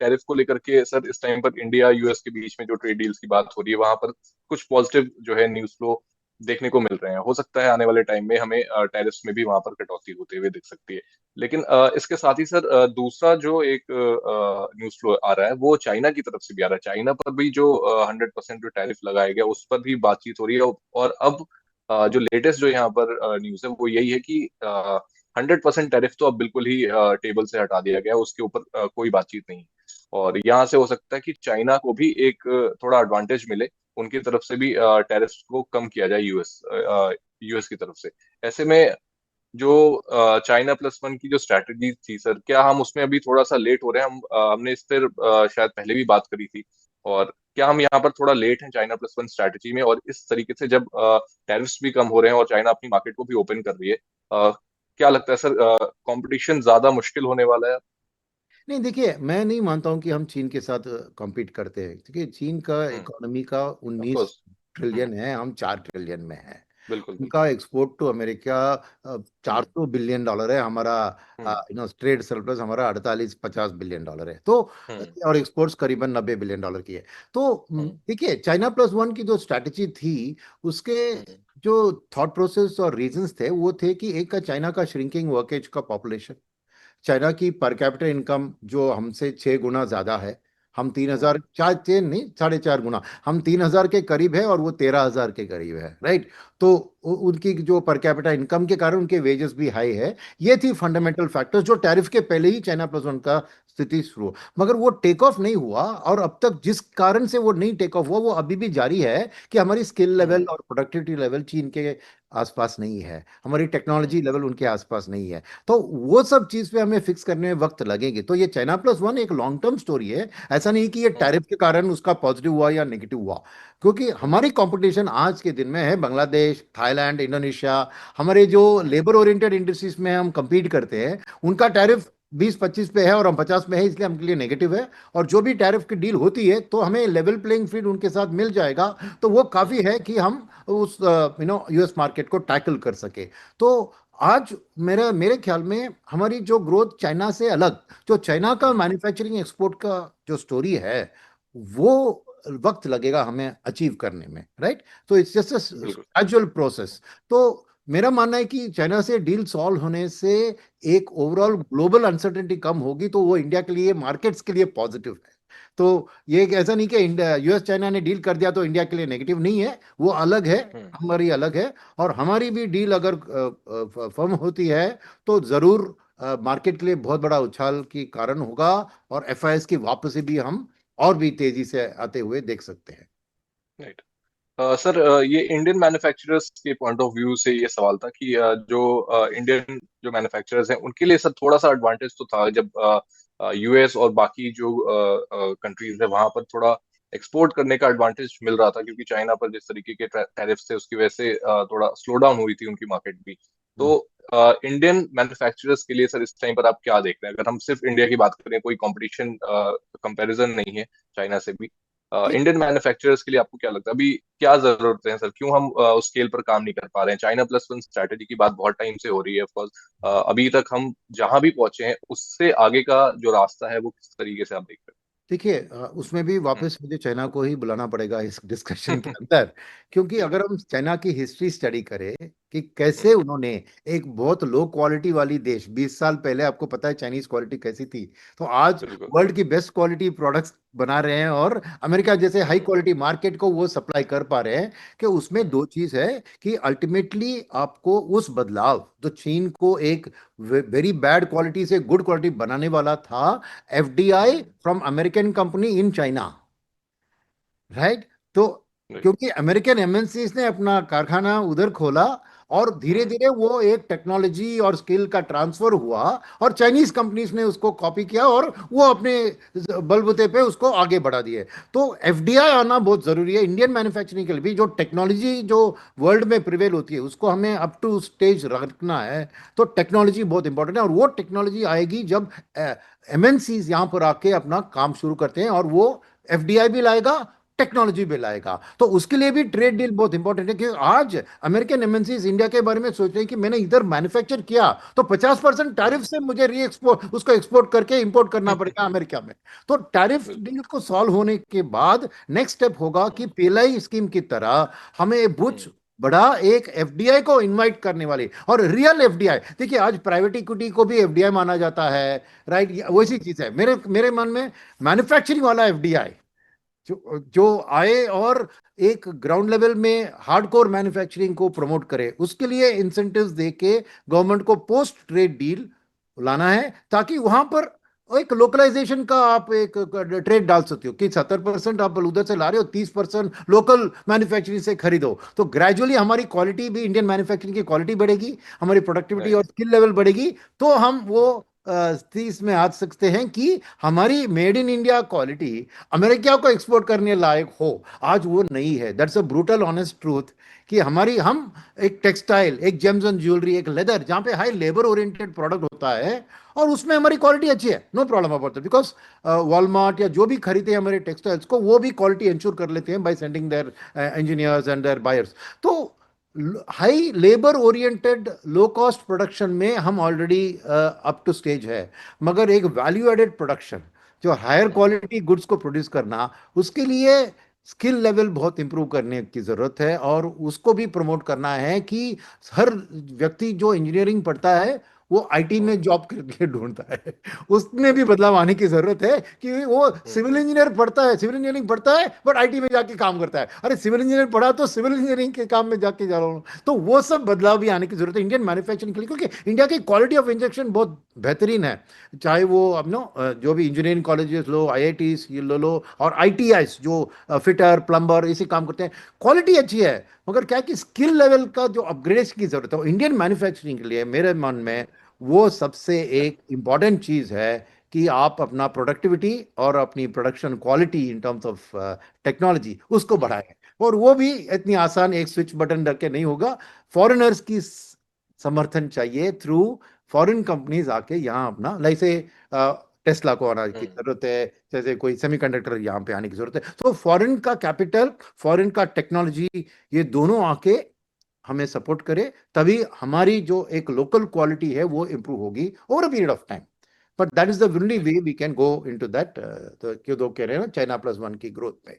Tariff को लेकर के सर इस टाइम पर इंडिया यूएस के बीच में जो ट्रेड डील्स की बात हो रही है, वहां पर कुछ पॉजिटिव जो है न्यूज फ्लो देखने को मिल रहे हैं। हो सकता है आने वाले टाइम में हमें टैरिफ्स में भी वहां पर कटौती होते हुए दिख सकती है। लेकिन इसके साथ ही सर दूसरा जो एक न्यूज फ्लो आ रहा है वो चाइना की तरफ से भी आ रहा है। चाइना पर भी जो 100% जो टैरिफ लगाया गया उस पर भी बातचीत हो रही है। और अब जो लेटेस्ट जो यहाँ पर न्यूज है वो यही है कि 100% टैरिफ तो अब बिल्कुल ही टेबल से हटा दिया गया है, उसके ऊपर कोई बातचीत नहीं। और यहाँ से हो सकता है कि चाइना को भी एक थोड़ा एडवांटेज मिले, उनकी तरफ से भी टैरिफ को कम किया जाए यूएस की तरफ से। ऐसे में जो चाइना प्लस वन की जो स्ट्रैटेजी थी सर, क्या हम उसमें अभी थोड़ा सा लेट हो रहे हैं? हमने इस पर शायद पहले भी बात करी थी। और क्या हम यहाँ पर थोड़ा लेट हैं चाइना प्लस वन स्ट्रैटेजी में? और इस तरीके से जब टैरिफ्स भी कम हो रहे हैं और चाइना अपनी मार्केट को भी ओपन कर रही है, क्या लगता है सर, कंपटीशन ज्यादा मुश्किल होने वाला है? नहीं, देखिए, मैं नहीं मानता हूं कि हम चीन के साथ कॉम्पीट करते हैं, क्योंकि चीन का हम्म। इकोनॉमी का ऑफ 19 कोर्स। हम्म। ट्रिलियन है, हम 4 ट्रिलियन में हैं। बिल्कुल उनका बिल्कुल। एक्सपोर्ट टू अमेरिका चार हम्म। सौ बिलियन डॉलर है, हमारा हम्म। ट्रेड सरप्लस हमारा 48-50 बिलियन डॉलर है। तो हम्म। और एक्सपोर्ट्स करीबन 90 बिलियन डॉलर की है। तो हम्म। देखिए, चाइना प्लस वन की जो स्ट्रैटेजी थी, उसके हम्म। जो थॉट प्रोसेस और रीजंस थे वो थे कि एक का चाइना का श्रिंकिंग वर्केज का पॉपुलेशन, चाइना की पर कैपिटा इनकम जो हमसे 6 गुना ज्यादा है। हम तीन हम्म। हजार चार चेन नहीं, 4.5 गुना, हम 3,000 के करीब है और वो 13,000 के करीब है, राइट। तो उनकी जो पर कैपिटा इनकम के कारण उनके वेजेस भी हाई है। ये थी हम्म। फंडामेंटल फैक्टर्स जो टैरिफ के पहले ही चाइना प्लस वन का स्थिति शुरू हो। मगर वो टेक ऑफ नहीं हुआ, और अब तक जिस कारण से वो नहीं टेक ऑफ हुआ वो अभी भी जारी है कि हमारी स्किल लेवल हम्म। और प्रोडक्टिविटी लेवल चीन के आसपास नहीं है, हमारी टेक्नोलॉजी हम्म। लेवल उनके आसपास नहीं है। तो वो सब चीज पे हमें फिक्स करने में वक्त लगेगी। तो ये चाइना प्लस वन एक लॉन्ग टर्म स्टोरी है। ऐसा नहीं कि ये हम्म। टैरिफ के कारण उसका पॉजिटिव हुआ या नेगेटिव हुआ, क्योंकि हम्म। हमारी कंपटीशन आज के दिन में है बांग्लादेश, थाईलैंड, इंडोनेशिया। हमारे जो हम्म। लेबर ओरिएंटेड इंडस्ट्रीज में हम compete करते हैं, उनका हम्म। टैरिफ 20-25 पे है और हम 50 में है, इसलिए हमके लिए नेगेटिव है। और जो भी टैरिफ की डील होती है तो हमें लेवल प्लेइंग फील्ड उनके साथ मिल जाएगा। तो वो काफी हम्म। है कि हम उस यूएस मार्केट को टैकल कर सके। तो आज मेरे मेरे ख्याल में हमारी जो ग्रोथ चाइना से अलग, जो चाइना का हम्म। मैन्युफैक्चरिंग एक्सपोर्ट का जो स्टोरी है, वो वक्त लगेगा हमें अचीव करने में, राइट। तो इट्स जस्ट अ बिल्कुल। Gradual process. तो मेरा मानना है कि चाइना से डील सॉल्व होने से एक ओवरऑल हम्म। ग्लोबल अनसर्टेनिटी कम होगी, तो वो इंडिया के लिए, मार्केट्स के लिए पॉजिटिव है। तो ये एक ऐसा नहीं कि इंडिया यूएस चाइना ने डील कर दिया तो इंडिया के लिए नेगेटिव नहीं है, वो अलग है, हम्म। हमारी अलग है। और हमारी भी डील अगर फर्म होती है तो जरूर मार्केट के लिए बहुत बड़ा उछाल की कारण होगा, और एफआईएस की वापसी भी हम और भी तेजी से आते हुए देख सकते हैं। राइट। सर, ये इंडियन मैन्युफैक्चरर्स के पॉइंट ऑफ व्यू से ये सवाल था कि जो इंडियन जो मैन्युफैक्चरर्स हैं उनके लिए सर थोड़ा सा एडवांटेज तो था जब यूएस और बाकी जो कंट्रीज है वहां पर थोड़ा एक्सपोर्ट करने का एडवांटेज मिल रहा था, क्योंकि चाइना पर जिस तरीके के टैरिफ्स थे उसकी वजह से थोड़ा स्लो डाउन हुई थी उनकी मार्केट भी। तो इंडियन मैन्युफैक्चरर्स के लिए सर इस टाइम पर आप क्या देख रहे हैं? अगर हम सिर्फ इंडिया की बात करें, कोई कंपटीशन कंपैरिजन नहीं है चाइना से भी, इंडियन मैन्युफैक्चरर्स के लिए आपको क्या लगता है अभी क्या जरूरतें हैं सर? क्यों हम उस स्केल पर काम नहीं कर पा रहे हैं? चाइना प्लस वन स्ट्रैटेजी की बात बहुत टाइम से हो रही है ऑफ कोर्स। अभी तक हम जहां भी पहुंचे हैं उससे आगे का जो रास्ता है वो किस तरीके से आप देख रहे देखिए, उसमें भी हैं? वापस मुझे चाइना को ही बुलाना पड़ेगा इस डिस्कशन के अंदर, क्योंकि अगर बिल्कुल। हम चाइना की हिस्ट्री स्टडी करें कि कैसे हम्म। उन्होंने एक बहुत लो क्वालिटी वाली देश, 20 साल पहले आपको पता है चाइनीज क्वालिटी कैसी थी, तो आज बिल्कुल। वर्ल्ड की बेस्ट क्वालिटी प्रोडक्ट्स बना रहे हैं, और अमेरिका जैसे हाई हम्म। क्वालिटी मार्केट को वो सप्लाई कर पा रहे हैं। कि उसमें हम्म। दो चीज है कि अल्टीमेटली आपको उस बदलाव, जो चीन को एक वेरी बैड क्वालिटी से गुड क्वालिटी बनाने वाला था, FDI hmm. From American company in China, right. तो राइट। क्योंकि अमेरिकन एमएनसीज ने अपना कारखाना उधर खोला, और धीरे हम्म। धीरे वो एक टेक्नोलॉजी और स्किल का ट्रांसफर हुआ, और चाइनीज कंपनीज ने उसको कॉपी किया और वो अपने बलबूते पे उसको आगे बढ़ा दिए। तो एफडीआई आना बहुत जरूरी है इंडियन मैन्युफैक्चरिंग के लिए भी। जो टेक्नोलॉजी जो वर्ल्ड में प्रिवेल होती है उसको हमें अप टू स्टेज रखना है। तो टेक्नोलॉजी बहुत इंपॉर्टेंट है, और वो टेक्नोलॉजी आएगी जब एमएनसीज यहाँ पर आके अपना काम शुरू करते हैं, और वो एफडीआई भी लाएगा, टेक्नोलॉजी भी लाएगा। तो उसके लिए भी ट्रेड डील बहुत इंपॉर्टेंट है, क्योंकि आज अमेरिकन एमएनसीज इंडिया के बारे में सोच रहे हैं कि मैंने इधर मैन्युफैक्चर किया तो 50% टैरिफ से मुझे री एक्सपोर्ट, उसको एक्सपोर्ट करके इंपोर्ट करना पड़ेगा अमेरिका में। तो टैरिफ बिल्कुल। डील को सॉल्व होने के बाद नेक्स्ट स्टेप होगा कि हम्म, पीएलआई स्कीम की तरह हमें बुच हम्म, बड़ा एक एफडीआई को इनवाइट करने वाली, और रियल एफडीआई, देखिए आज प्राइवेट इक्विटी को भी एफडीआई माना जाता है, राइट? वैसी हम्म, चीज है मेरे मेरे मन में। मैन्युफैक्चरिंग वाला एफडीआई जो जो आए और एक ग्राउंड लेवल में हार्डकोर मैन्युफैक्चरिंग को प्रमोट करे, उसके लिए इंसेंटिव्स देके गवर्नमेंट को पोस्ट ट्रेड डील लाना है, ताकि वहां पर एक लोकलाइजेशन का आप एक ट्रेड डाल सकते हो कि 70% आप उधर से ला रहे हो, 30% लोकल मैन्युफैक्चरिंग से खरीदो, तो ग्रेजुअली हमारी क्वालिटी भी, इंडियन मैन्युफैक्चरिंग की क्वालिटी बढ़ेगी, हमारी प्रोडक्टिविटी और राइट। स्किल लेवल बढ़ेगी। तो हम वो चीज में आ सकते हैं कि हमारी made in India quality America को एक्सपोर्ट करने लायक हो। आज वो नहीं है, that's a brutal honest truth, कि हमारी हम एक टेक्सटाइल, एक जेम्स एंड ज्वेलरी, एक लेदर, जहाँ पे हाई लेबर ओरिएंटेड प्रोडक्ट होता है और उसमें हमारी क्वालिटी अच्छी है, no problem about that, because Walmart या जो भी खरीदते हैं हमारे टेक्सटाइल्स को, वो भी क्वालिटी इंश्योर कर लेते हैं by sending their engineers and their buyers. तो high labour oriented low cost production में हम ऑलरेडी अप टू स्टेज है, मगर एक वैल्यू एडेड प्रोडक्शन, जो हायर हम्म, क्वालिटी गुड्स को प्रोड्यूस करना, उसके लिए स्किल लेवल बहुत इंप्रूव करने की जरूरत है, और उसको भी प्रमोट करना है कि हर व्यक्ति जो इंजीनियरिंग पढ़ता है वो आईटी हम्म, में जॉब करके ढूंढता है। उसमें भी बदलाव आने की जरूरत है कि वो सिविल हम्म, इंजीनियर पढ़ता है, सिविल इंजीनियरिंग पढ़ता है, बट आईटी में जाके काम करता है। अरे सिविल इंजीनियर पढ़ा तो सिविल इंजीनियरिंग के काम में जाके जा रहा हूँ। तो वो सब बदलाव भी आने की जरूरत है इंडियन मैन्युफैक्चरिंग के लिए, क्योंकि इंडिया की क्वालिटी ऑफ इंजेक्शन बहुत बेहतरीन है। चाहे वो अब नो जो भी इंजीनियरिंग कॉलेजेस लो, आईआईटीज ये लो, और आईटीआईस जो फिटर प्लम्बर इसी काम करते हैं, क्वालिटी अच्छी है, मगर क्या है कि स्किल लेवल का जो अपग्रेड की जरूरत है इंडियन मैन्युफैक्चरिंग के लिए, मेरे मन में वो सबसे एक इम्पॉर्टेंट चीज है कि आप अपना प्रोडक्टिविटी और अपनी production quality in terms of technology उसको बढ़ाएं। और वो भी इतनी आसान एक स्विच बटन रख के नहीं होगा, फॉरेनर्स की समर्थन चाहिए थ्रू फॉरेन कंपनीज आके यहाँ अपना, जैसे टेस्ला को आने की हम्म, जरूरत है, जैसे कोई सेमीकंडक्टर यहाँ पे आने की जरूरत है, तो फॉरेन का कैपिटल, फॉरेन का टेक्नोलॉजी, ये दोनों आके हमें सपोर्ट करे, तभी हमारी जो एक लोकल क्वालिटी है वो इंप्रूव होगी over a period of time. But that is the only way we can go into that, तो क्यों दो कह रहे हैं ना, चाइना प्लस वन की ग्रोथ में।